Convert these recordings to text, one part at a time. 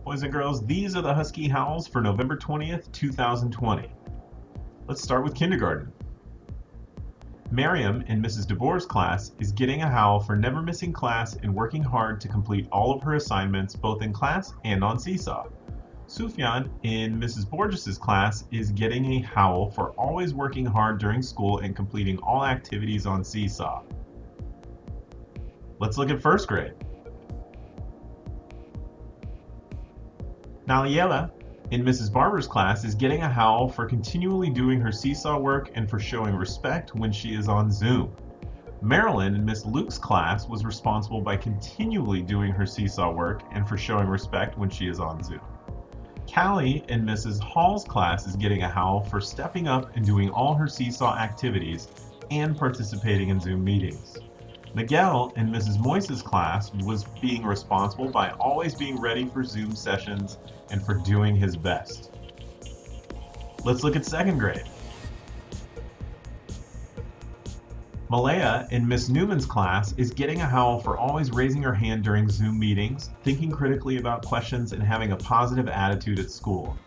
Boys and girls, these are the Husky Howls for November 20th, 2020. Let's start with kindergarten. Miriam in Mrs. DeBoer's class is getting a howl for never missing class and working hard to complete all of her assignments both in class and on Seesaw. Sufyan in Mrs. Borges's class is getting a howl for always working hard during school and completing all activities on Seesaw. Let's look at first grade. Naliela in Mrs. Barber's class is getting a howl for continually doing her Seesaw work and for showing respect when she is on Zoom. Marilyn in Miss Luke's class was responsible by continually doing her Seesaw work and for showing respect when she is on Zoom. Callie in Mrs. Hall's class is getting a howl for stepping up and doing all her Seesaw activities and participating in Zoom meetings. Miguel in Mrs. Moise's class was being responsible by always being ready for Zoom sessions and for doing his best. Let's look at second grade. Malaya in Miss Newman's class is getting a howl for always raising her hand during Zoom meetings, thinking critically about questions, and having a positive attitude at school.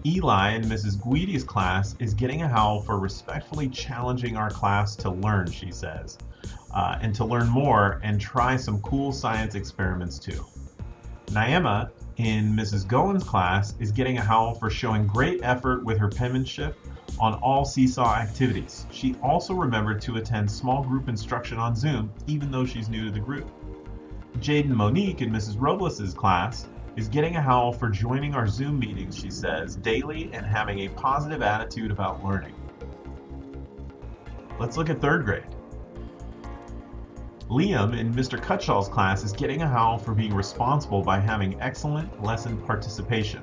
Eli in Mrs. Guidi's class is getting a howl for respectfully challenging our class to learn, she says, and to learn more and try some cool science experiments too. Naima in Mrs. Gowen's class is getting a howl for showing great effort with her penmanship on all Seesaw activities. She also remembered to attend small group instruction on Zoom, even though she's new to the group. Jade and Monique in Mrs. Robles' class is getting a howl for joining our Zoom meetings, she says, daily and having a positive attitude about learning. Let's look at third grade. Liam in Mr. Cutshaw's class is getting a howl for being responsible by having excellent lesson participation.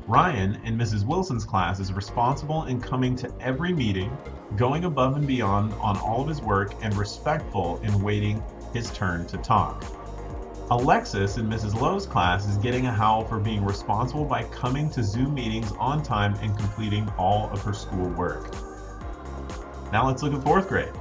Ryan in Mrs. Wilson's class is responsible in coming to every meeting, going above and beyond on all of his work, and respectful in waiting his turn to talk. Alexis in Mrs. Lowe's class is getting a howl for being responsible by coming to Zoom meetings on time and completing all of her school work. Now let's look at fourth grade.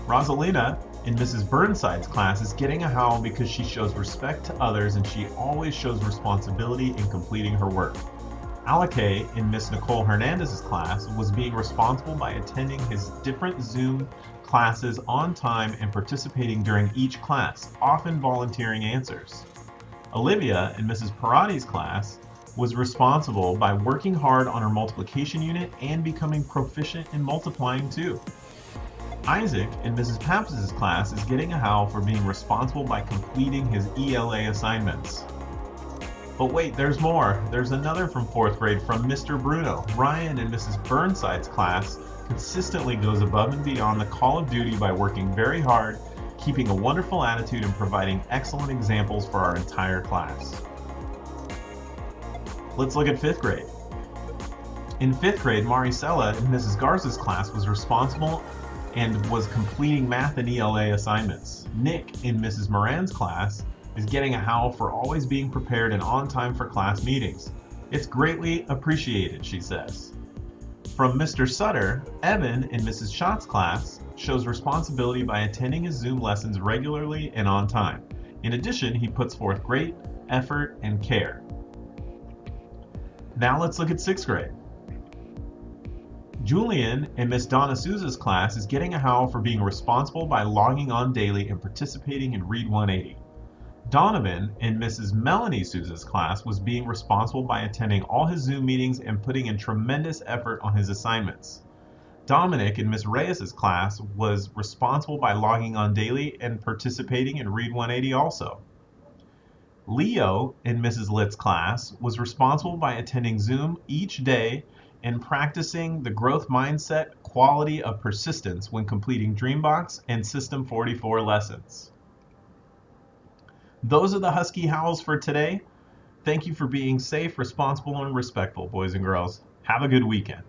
Rosalina in Mrs. Burnside's class is getting a howl because she shows respect to others and she always shows responsibility in completing her work. Alake in Miss Nicole Hernandez's class was being responsible by attending his different Zoom classes on time and participating during each class, often volunteering answers. Olivia in Mrs. Parati's class was responsible by working hard on her multiplication unit and becoming proficient in multiplying too. Isaac in Mrs. Pappas' class is getting a howl for being responsible by completing his ELA assignments. But wait, there's more. There's another from fourth grade from Mr. Bruno. Ryan in Mrs. Burnside's class consistently goes above and beyond the call of duty by working very hard, keeping a wonderful attitude, and providing excellent examples for our entire class. Let's look at fifth grade. In fifth grade, Maricela in Mrs. Garza's class was responsible and was completing math and ELA assignments. Nick in Mrs. Moran's class is getting a howl for always being prepared and on time for class meetings. It's greatly appreciated, she says. From Mr. Sutter, Evan in Mrs. Schott's class shows responsibility by attending his Zoom lessons regularly and on time. In addition, he puts forth great effort and care. Now let's look at sixth grade. Julian in Miss Donna Souza's class is getting a howl for being responsible by logging on daily and participating in Read 180. Donovan in Mrs. Melanie Souza's class was being responsible by attending all his Zoom meetings and putting in tremendous effort on his assignments. Dominic in Miss Reyes's class was responsible by logging on daily and participating in Read 180 also. Leo in Mrs. Litt's class was responsible by attending Zoom each day and practicing the growth mindset quality of persistence when completing Dreambox and System 44 lessons. Those are the Husky Howls for today. Thank you for being safe, responsible, and respectful, boys and girls. Have a good weekend.